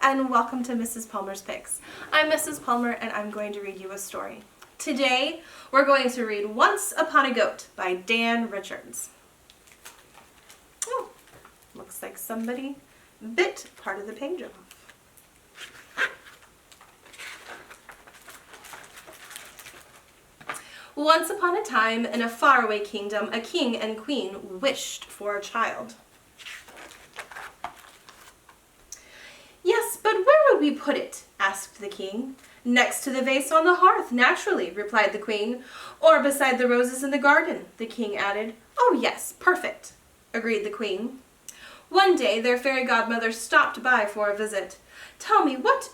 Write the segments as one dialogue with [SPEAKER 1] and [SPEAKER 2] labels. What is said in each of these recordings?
[SPEAKER 1] and welcome to Mrs. Palmer's Picks. I'm Mrs. Palmer and I'm going to read you a story. Today we're going to read Once Upon a Goat by Dan Richards. Oh, looks like somebody bit part of the page off. Once upon a time, in a faraway kingdom, a king and queen wished for a child. "Yes, but where would we put it?" asked the king. "Next to the vase on the hearth, naturally," replied the queen. "Or beside the roses in the garden," the king added. "Oh yes, perfect," agreed the queen. One day their fairy godmother stopped by for a visit. Tell me what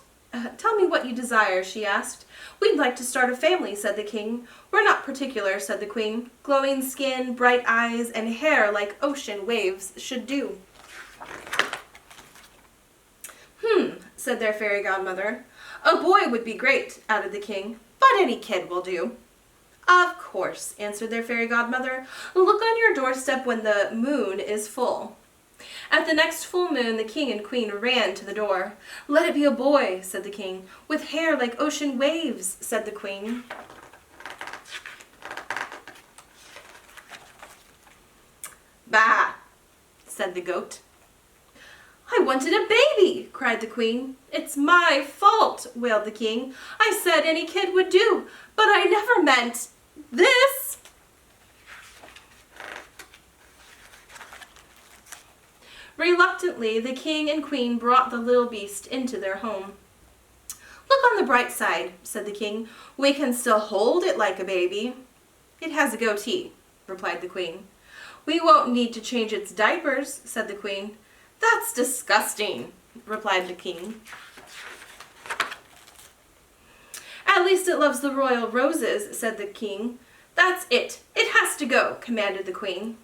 [SPEAKER 1] you desire," she asked. "We'd like to start a family," said the king. "We're not particular," said the queen. "Glowing skin, bright eyes, and hair like ocean waves should do." Said their fairy godmother. "A boy would be great," added the king, "but any kid will do." "Of course," answered their fairy godmother. "Look on your doorstep when the moon is full." At the next full moon, the king and queen ran to the door. "Let it be a boy," said the king. "With hair like ocean waves," said the queen. "Bah," said the goat. "I wanted a baby," cried the queen. "It's my fault," wailed the king. "I said any kid would do, but I never meant this." Reluctantly, the king and queen brought the little beast into their home. "Look on the bright side," said the king. "We can still hold it like a baby." "It has a goatee," replied the queen. "We won't need to change its diapers," said the queen. "That's disgusting," replied the king. "At least it loves the royal roses," said the king. "That's it. It has to go," commanded the queen.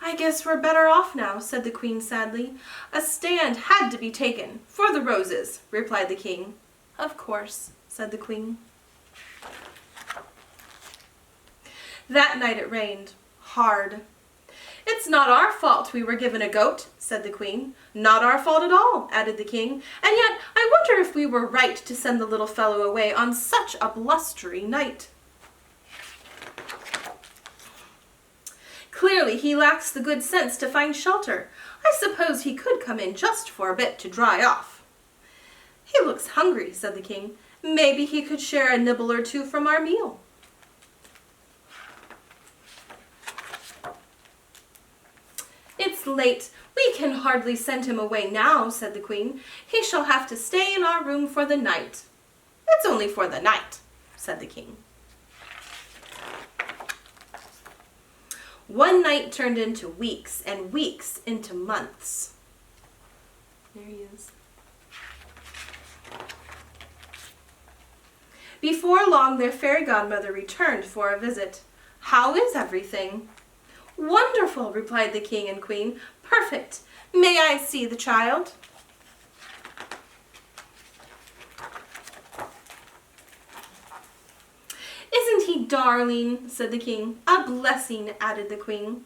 [SPEAKER 1] "I guess we're better off now," said the queen sadly. "A stand had to be taken for the roses," replied the king. "Of course," said the queen. That night it rained hard. "It's not our fault we were given a goat," said the queen. "Not our fault at all," added the king. "And yet I wonder if we were right to send the little fellow away on such a blustery night. Clearly he lacks the good sense to find shelter. I suppose he could come in just for a bit to dry off." "He looks hungry," said the king. "Maybe he could share a nibble or two from our meal." "It's late. We can hardly send him away now," said the queen. "He shall have to stay in our room for the night." "It's only for the night," said the king. One night turned into weeks, and weeks into months. There he is. Before long, their fairy godmother returned for a visit. "How is everything?" "Wonderful," replied the king and queen. "Perfect. May I see the child?" "Isn't he darling?" said the king. "A blessing," added the queen.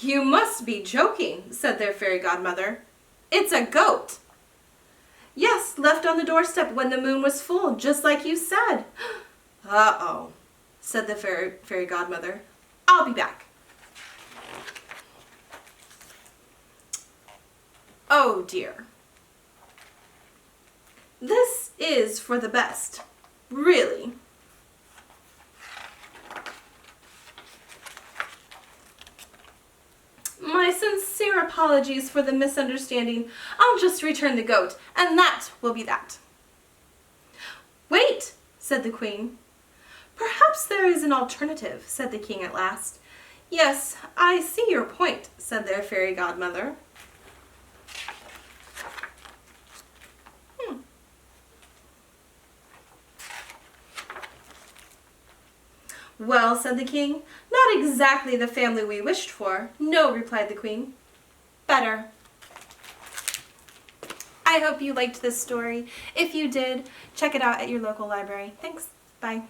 [SPEAKER 1] "You must be joking," said their fairy godmother. "It's a goat." "Yes, left on the doorstep when the moon was full, just like you said." "Uh-oh," said the fairy godmother. "I'll be back." Oh dear. This is for the best, really. My sincere apologies for the misunderstanding. I'll just return the goat, and that will be that." "Wait," said the queen. "Perhaps there is an alternative," said the king at last. "Yes, I see your point," said their fairy godmother. "Well," said the king, "not exactly the family we wished for." "No," replied the queen. "Better." I hope you liked this story. If you did, check it out at your local library. Thanks. Bye.